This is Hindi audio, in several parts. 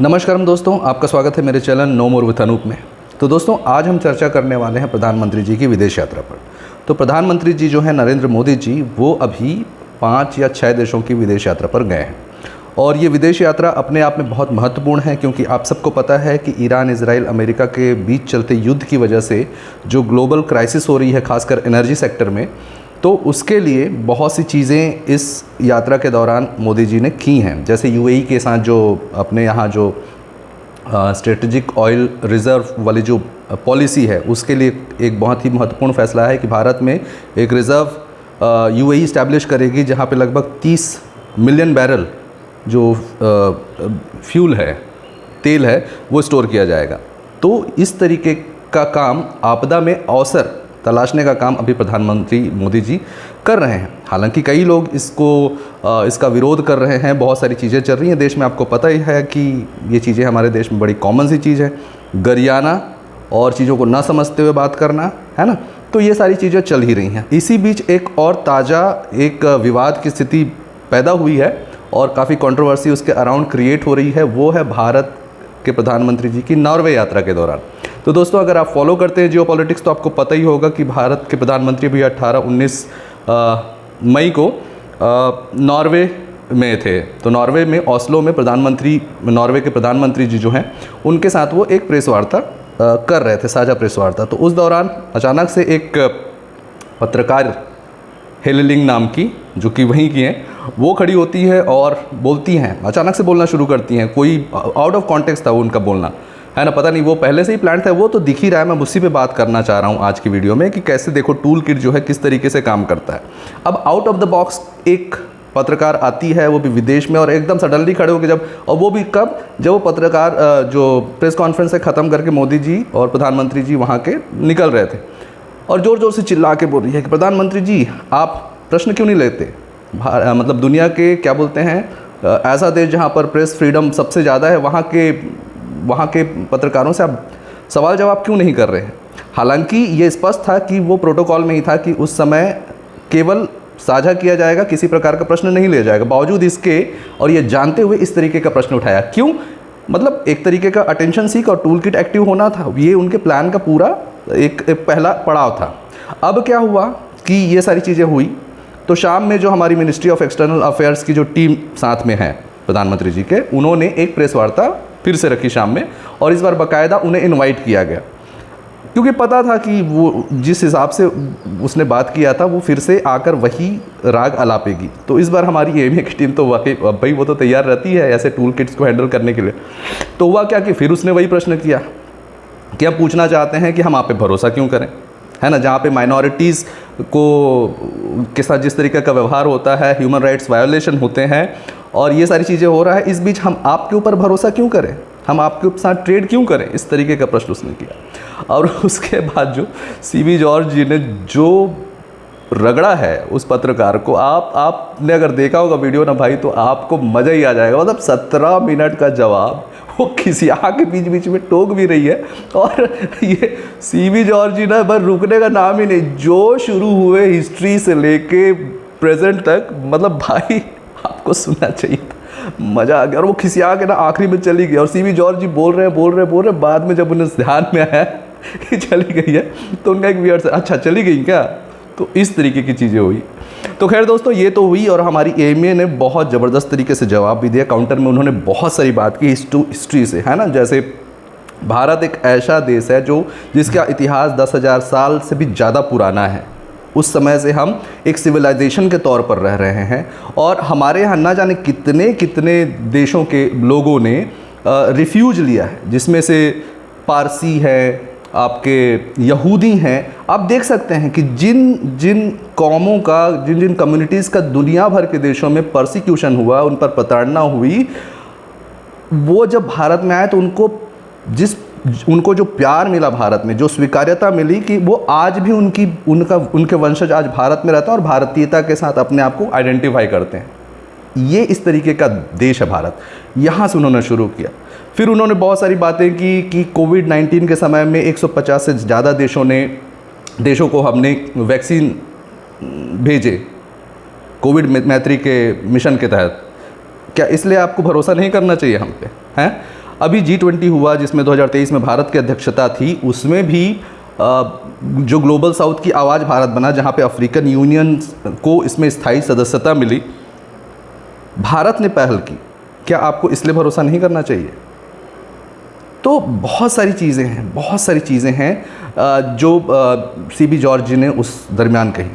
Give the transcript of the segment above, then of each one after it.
नमस्कार दोस्तों, आपका स्वागत है मेरे channel no more with Anoop में। तो दोस्तों, आज हम चर्चा करने वाले हैं प्रधानमंत्री जी की विदेश यात्रा पर। तो प्रधानमंत्री जी जो है नरेंद्र मोदी जी, वो अभी 5 या 6 देशों की विदेश यात्रा पर गए हैं। और ये विदेश यात्रा अपने आप में बहुत महत्वपूर्ण है, क्योंकि आप सबको पता है कि ईरान, इजराइल, अमेरिका के बीच चलते युद्ध की वजह से जो ग्लोबल क्राइसिस हो रही है, खासकर एनर्जी सेक्टर में, तो उसके लिए बहुत सी चीज़ें इस यात्रा के दौरान मोदी जी ने की हैं। जैसे यूएई के साथ जो अपने यहाँ जो स्ट्रेटेजिक ऑयल रिज़र्व वाली जो पॉलिसी है, उसके लिए एक बहुत ही महत्वपूर्ण फैसला है कि भारत में एक रिज़र्व यूएई इस्टेब्लिश करेगी, जहाँ पे लगभग 30 मिलियन बैरल जो फ्यूल है, तेल है, वो स्टोर किया जाएगा। तो इस तरीके का काम, आपदा में अवसर तलाशने का काम अभी प्रधानमंत्री मोदी जी कर रहे हैं। हालांकि कई लोग इसका विरोध कर रहे हैं, बहुत सारी चीज़ें चल रही हैं देश में। आपको पता ही है कि ये चीज़ें हमारे देश में बड़ी कॉमन सी चीज़ है, गरियाना और चीज़ों को ना समझते हुए बात करना, है ना। तो ये सारी चीज़ें चल ही रही हैं। इसी बीच एक और ताज़ा एक विवाद की स्थिति पैदा हुई है और काफ़ी कंट्रोवर्सी उसके अराउंड क्रिएट हो रही है। वो है भारत के प्रधानमंत्री जी की नॉर्वे यात्रा के दौरान। तो दोस्तों, अगर आप फॉलो करते हैं जियो पॉलिटिक्स, तो आपको पता ही होगा कि भारत के प्रधानमंत्री भी 18-19 मई को नॉर्वे में थे। तो नॉर्वे में ओस्लो में नॉर्वे के प्रधानमंत्री जी जो हैं, उनके साथ वो एक प्रेस वार्ता कर रहे थे, साझा प्रेस वार्ता। तो उस दौरान अचानक से एक पत्रकार हेलेलिंग नाम की, जो कि वहीं की हैं, वो खड़ी होती है और बोलती हैं, अचानक से बोलना शुरू करती हैं। कोई आउट ऑफ कॉन्टेक्स्ट था वो उनका बोलना, है ना। पता नहीं वो पहले से ही प्लान था, वो तो दिख ही रहा है। मैं उसी पे बात करना चाह रहा हूँ आज की वीडियो में कि कैसे देखो टूल किट जो है किस तरीके से काम करता है। अब आउट ऑफ द बॉक्स एक पत्रकार आती है, वो भी विदेश में, और एकदम सडनली खड़े होकर और वो भी कब, जब वो पत्रकार जो प्रेस कॉन्फ्रेंस से ख़त्म करके मोदी जी और प्रधानमंत्री जी वहाँ के निकल रहे थे, और ज़ोर ज़ोर से चिल्ला के बोल रही है कि प्रधानमंत्री जी, आप प्रश्न क्यों नहीं लेते। मतलब दुनिया के क्या बोलते हैं, ऐसा देश जहाँ पर प्रेस फ्रीडम सबसे ज़्यादा है, वहाँ के पत्रकारों से आप सवाल जवाब क्यों नहीं कर रहे हैं। हालांकि ये स्पष्ट था कि वो प्रोटोकॉल में ही था कि उस समय केवल साझा किया जाएगा, किसी प्रकार का प्रश्न नहीं लिया जाएगा। बावजूद इसके और ये जानते हुए इस तरीके का प्रश्न उठाया क्यों। मतलब एक तरीके का अटेंशन सीक और टूल किट एक्टिव होना था, ये उनके प्लान का पूरा एक पहला पड़ाव था। अब क्या हुआ कि ये सारी चीज़ें हुई, तो शाम में जो हमारी मिनिस्ट्री ऑफ एक्सटर्नल अफेयर्स की जो टीम साथ में है प्रधानमंत्री जी के, उन्होंने एक प्रेस वार्ता फिर से रखी शाम में, और इस बार बाकायदा उन्हें इनवाइट किया गया, क्योंकि पता था कि वो जिस हिसाब से उसने बात किया था, वो फिर से आकर वही राग अलापेगी। तो इस बार हमारी एएमए की टीम तो वाकई भाई वो तो तैयार रहती है ऐसे टूल किट्स को हैंडल करने के लिए। तो हुआ क्या कि फिर उसने वही प्रश्न किया कि हम पूछना चाहते हैं कि हम आप पे भरोसा क्यों करें, है ना। जहाँ पे माइनॉरिटीज़ के साथ जिस तरीके का व्यवहार होता है, ह्यूमन राइट्स वायोलेशन होते हैं, और ये सारी चीज़ें हो रहा है, इस बीच हम आपके ऊपर भरोसा क्यों करें, हम आपके साथ ट्रेड क्यों करें, इस तरीके का प्रश्न उसने किया। और उसके बाद जो सीवी जॉर्ज जी ने जो रगड़ा है उस पत्रकार को, आपने अगर देखा होगा वीडियो ना भाई, तो आपको मज़ा ही आ जाएगा। मतलब 17 मिनट का जवाब वो किसी के बीच बीच में टोक भी रही है, और ये सीवी जॉर्ज जी ना बस रुकने का नाम ही नहीं, जो शुरू हुए हिस्ट्री से लेके प्रेजेंट तक, मतलब भाई आपको सुनना चाहिए था, मज़ा आ गया। और वो खिसिया के ना आखिरी में चली गई, और सीवी जॉर्ज जी बोल रहे, बाद में जब उन्हें ध्यान में आया कि चली गई है, तो उनका एक वियर्ड से, अच्छा चली गई क्या। तो इस तरीके की चीज़ें हुई। तो खैर दोस्तों, ये तो हुई, और हमारी एएमए ने बहुत ज़बरदस्त तरीके से जवाब भी दिया। काउंटर में उन्होंने बहुत सारी बात की हिस्ट्री से, है ना। जैसे भारत एक ऐसा देश है जिसका इतिहास 10,000 साल से भी ज़्यादा पुराना है। उस समय से हम एक सिविलाइजेशन के तौर पर रह रहे हैं, और हमारे यहाँ ना जाने कितने कितने देशों के लोगों ने रिफ्यूज लिया है, जिसमें से पारसी है, आपके यहूदी हैं। आप देख सकते हैं कि जिन जिन कौमों का, जिन जिन कम्युनिटीज़ का दुनिया भर के देशों में परसिक्यूशन हुआ, उन पर प्रताड़ना हुई, वो जब भारत में आए तो उनको जो प्यार मिला भारत में, जो स्वीकार्यता मिली, कि वो आज भी उनके वंशज आज भारत में रहते हैं और भारतीयता के साथ अपने आप को आइडेंटिफाई करते हैं। ये इस तरीके का देश है भारत। यहाँ से उन्होंने शुरू किया। फिर उन्होंने बहुत सारी बातें की कि कोविड-19 के समय में 150 से ज़्यादा देशों को हमने वैक्सीन भेजे कोविड मैत्री के मिशन के तहत। क्या इसलिए आपको भरोसा नहीं करना चाहिए हम पे, हैं? अभी G20 हुआ जिसमें 2023 में भारत की अध्यक्षता थी, उसमें भी जो ग्लोबल साउथ की आवाज़ भारत बना, जहाँ पे अफ्रीकन यूनियन को इसमें स्थायी सदस्यता मिली, भारत ने पहल की। क्या आपको इसलिए भरोसा नहीं करना चाहिए? तो बहुत सारी चीज़ें हैं जो CB जॉर्ज जी ने उस दरमियान कही,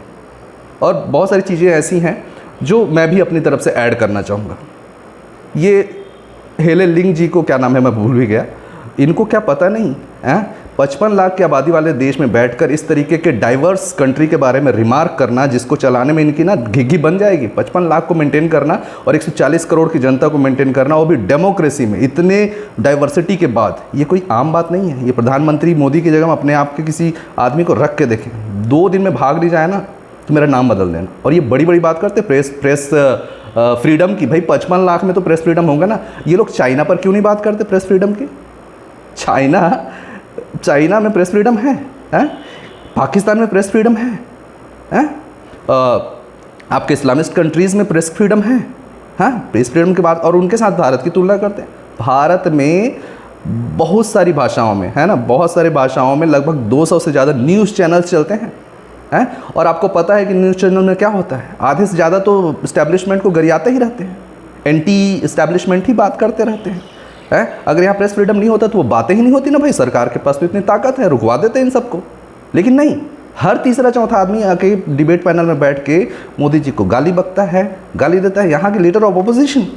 और बहुत सारी चीज़ें ऐसी हैं जो मैं भी अपनी तरफ से ऐड करना चाहूँगा। ये हेले लिंग जी को, क्या नाम है मैं भूल भी गया, इनको क्या पता नहीं है 55 लाख की आबादी वाले देश में बैठकर इस तरीके के डाइवर्स कंट्री के बारे में रिमार्क करना, जिसको चलाने में इनकी ना घिघी बन जाएगी। 55 लाख को मेंटेन करना और 140 करोड़ की जनता को मेंटेन करना, वो भी डेमोक्रेसी में, इतने डाइवर्सिटी के बाद, ये कोई आम बात नहीं है। ये प्रधानमंत्री मोदी की जगह अपने आप के किसी आदमी को रख के देखें, 2 दिन में भाग नहीं जाए ना तो मेरा नाम बदल देना। और ये बड़ी बड़ी बात करते प्रेस फ्रीडम की। भाई 55 लाख में तो प्रेस फ्रीडम होगा ना। ये लोग चाइना पर क्यों नहीं बात करते प्रेस फ्रीडम की? चाइना में प्रेस फ्रीडम है? पाकिस्तान में प्रेस फ्रीडम है? आपके इस्लामिस्ट कंट्रीज़ में प्रेस फ्रीडम है? प्रेस फ्रीडम के बाद, और उनके साथ भारत की तुलना करते हैं। भारत में बहुत सारी भाषाओं में, है ना, बहुत सारी भाषाओं में लगभग 200 से ज़्यादा न्यूज़ चैनल्स चलते हैं। और आपको पता है कि न्यूज़ चैनल में क्या होता है, आधे से ज़्यादा तो इस्टेब्लिशमेंट को गरियाते ही रहते हैं, एंटी इस्टेब्लिशमेंट ही बात करते रहते हैं। अगर यहाँ प्रेस फ्रीडम नहीं होता तो वो बातें ही नहीं होती ना भाई। सरकार के पास तो इतनी ताकत है, रुकवा देते हैं इन सबको। लेकिन नहीं, हर तीसरा चौथा आदमी आके डिबेट पैनल में बैठ के मोदी जी को गाली बकता है, गाली देता है। यहाँ के लीडर ऑफ अपोजिशन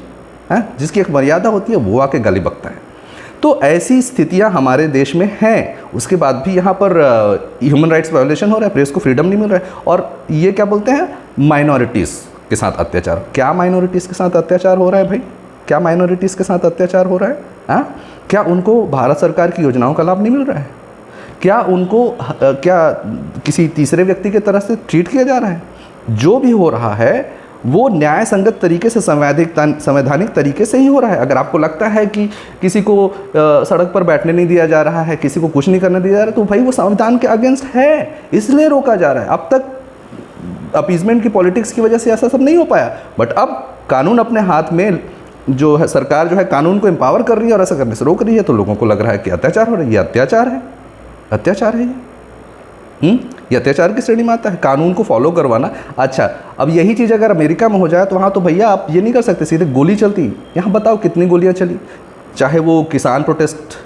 जिसकी एक मर्यादा होती है, वो आके गाली बकता है। तो ऐसी स्थितियां हमारे देश में हैं। उसके बाद भी यहाँ पर ह्यूमन राइट्स वायोलेशन हो रहा है, प्रेस को फ्रीडम नहीं मिल रहा है। और ये क्या बोलते हैं, माइनॉरिटीज़ के साथ अत्याचार। क्या माइनॉरिटीज़ के साथ अत्याचार हो रहा है भाई? क्या माइनॉरिटीज़ के साथ अत्याचार हो रहा है? क्या उनको भारत सरकार की योजनाओं का लाभ नहीं मिल रहा है? क्या उनको क्या किसी तीसरे व्यक्ति की तरह से ट्रीट किया जा रहा है? जो भी हो रहा है वो न्याय संगत तरीके से, संवैधानिक तरीके से ही हो रहा है। अगर आपको लगता है कि किसी को सड़क पर बैठने नहीं दिया जा रहा है, किसी को कुछ नहीं करने दिया जा रहा है, तो भाई वो संविधान के अगेंस्ट है, इसलिए रोका जा रहा है। अब तक अपीजमेंट की पॉलिटिक्स की वजह से ऐसा सब नहीं हो पाया, बट अब कानून अपने हाथ में, जो है सरकार जो है कानून को एम्पावर कर रही है और ऐसा करने से रोक रही है, तो लोगों को लग रहा है कि अत्याचार हो रहा है। ये अत्याचार है ये अत्याचार की श्रेणी में आता है, कानून को फॉलो करवाना। अच्छा, अब यही चीज़ अगर अमेरिका में हो जाए तो वहाँ तो भैया आप ये नहीं कर सकते, सीधे गोली चलती। यहाँ बताओ कितनी गोलियाँ चली, चाहे वो किसान प्रोटेस्ट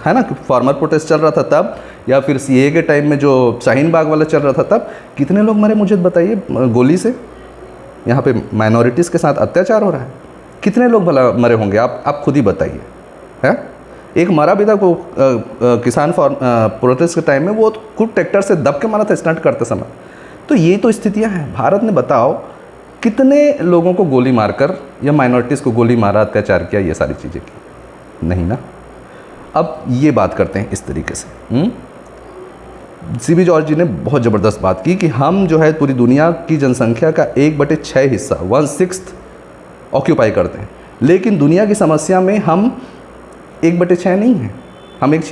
है ना, फार्मर प्रोटेस्ट चल रहा था तब, या फिर CAA के टाइम में जो शाहीन बाग वाला चल रहा था तब, कितने लोग मरे मुझे बताइए गोली से। यहाँ पे माइनॉरिटीज़ के साथ अत्याचार हो रहा है, कितने लोग भला मरे होंगे आप खुद ही बताइए। है एक मरा भी था को किसान प्रोटेस्ट के टाइम में, वो खुद ट्रैक्टर से दब के मारा था स्टंट करते समय। तो ये तो स्थितियां हैं। भारत ने बताओ कितने लोगों को गोली मारकर या माइनॉरिटीज़ को गोली मारा, अत्याचार किया, ये सारी चीज़ें की नहीं ना। अब ये बात करते हैं इस तरीके से। CB जॉर्ज जी ने बहुत ज़बरदस्त बात की कि हम जो है पूरी दुनिया की जनसंख्या का 1/6 हिस्सा, 1/6 ऑक्यूपाई करते हैं, लेकिन दुनिया की समस्या में हम 1/6 नहीं है, हम एक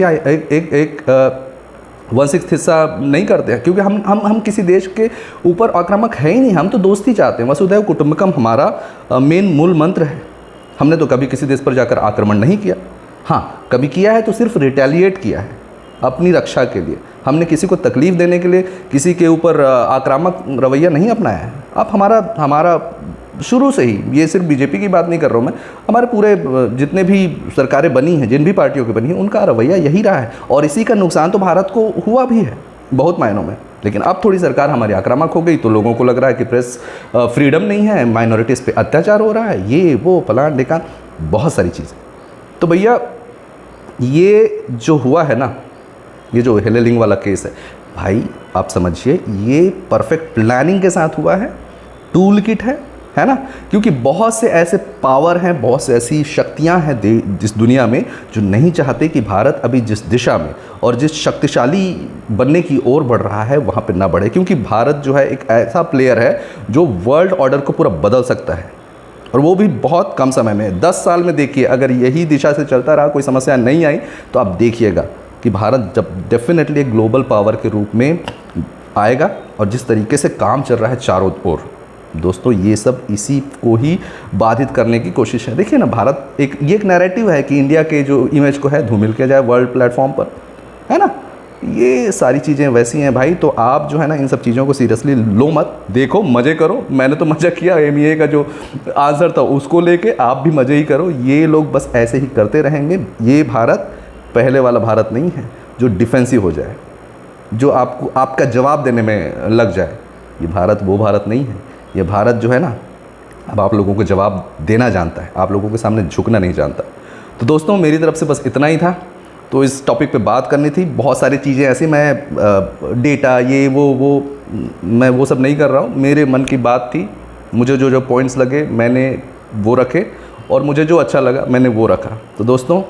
1/6 हिस्सा नहीं करते हैं, क्योंकि हम किसी देश के ऊपर आक्रामक है ही नहीं। हम तो दोस्ती चाहते हैं, वसुधैव कुटुंबकम हमारा मेन मूल मंत्र है। हमने तो कभी किसी देश पर जाकर आक्रमण नहीं किया। हाँ, कभी किया है तो सिर्फ रिटेलिएट किया है अपनी रक्षा के लिए। हमने किसी को तकलीफ़ देने के लिए किसी के ऊपर आक्रामक रवैया नहीं अपनाया है। अब हमारा शुरू से ही, ये सिर्फ बीजेपी की बात नहीं कर रहा हूँ मैं, हमारे पूरे जितने भी सरकारें बनी हैं, जिन भी पार्टियों की बनी हैं, उनका रवैया यही रहा है। और इसी का नुकसान तो भारत को हुआ भी है बहुत मायनों में। लेकिन अब थोड़ी सरकार हमारी आक्रामक हो गई तो लोगों को लग रहा है कि प्रेस फ्रीडम नहीं है, माइनॉरिटीज़ पे अत्याचार हो रहा है, ये वो फलान ढिकान, बहुत सारी चीज़ें। तो भैया ये जो हुआ है ना, ये जो हेले लिंग वाला केस है, भाई आप समझिए ये परफेक्ट प्लानिंग के साथ हुआ है, टूल किट है ना। क्योंकि बहुत से ऐसे पावर हैं, बहुत से ऐसी शक्तियां हैं जिस दुनिया में जो नहीं चाहते कि भारत अभी जिस दिशा में और जिस शक्तिशाली बनने की ओर बढ़ रहा है वहाँ पे ना बढ़े। क्योंकि भारत जो है एक ऐसा प्लेयर है जो वर्ल्ड ऑर्डर को पूरा बदल सकता है, और वो भी बहुत कम समय में। 10 साल में देखिए, अगर यही दिशा से चलता रहा, कोई समस्या नहीं आई, तो आप देखिएगा कि भारत जब डेफिनेटली एक ग्लोबल पावर के रूप में आएगा। और जिस तरीके से काम चल रहा है चारों ओर, दोस्तों ये सब इसी को ही बाधित करने की कोशिश है। देखिए ना, भारत ये एक नैरेटिव है कि इंडिया के जो इमेज को है धूमिल किया जाए वर्ल्ड प्लेटफॉर्म पर, है ना। ये सारी चीज़ें वैसी हैं भाई, तो आप जो है ना इन सब चीज़ों को सीरियसली लो मत, देखो मज़े करो। मैंने तो मज़ा किया, MEA का जो आंसर था उसको लेके, आप भी मज़े ही करो। ये लोग बस ऐसे ही करते रहेंगे। ये भारत पहले वाला भारत नहीं है जो डिफेंसिव हो जाए, जो आपको आपका जवाब देने में लग जाए। ये भारत वो भारत नहीं है। ये भारत जो है ना अब आप लोगों को जवाब देना जानता है, आप लोगों के सामने झुकना नहीं जानता। तो दोस्तों मेरी तरफ से बस इतना ही था। तो इस टॉपिक पे बात करनी थी। बहुत सारी चीज़ें ऐसी, मैं डेटा ये वो मैं वो सब नहीं कर रहा हूँ। मेरे मन की बात थी, मुझे जो जो पॉइंट्स लगे मैंने वो रखे, और मुझे जो अच्छा लगा मैंने वो रखा। तो दोस्तों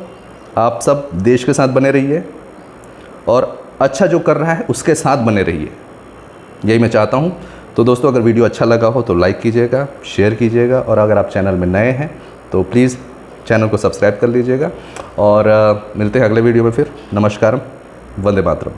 आप सब देश के साथ बने रहिए, और अच्छा जो कर रहा है उसके साथ बने रहिए, यही मैं चाहता हूँ। तो दोस्तों अगर वीडियो अच्छा लगा हो तो लाइक कीजिएगा, शेयर कीजिएगा, और अगर आप चैनल में नए हैं तो प्लीज़ चैनल को सब्सक्राइब कर लीजिएगा। और मिलते हैं अगले वीडियो में फिर। नमस्कार, वंदे मातरम।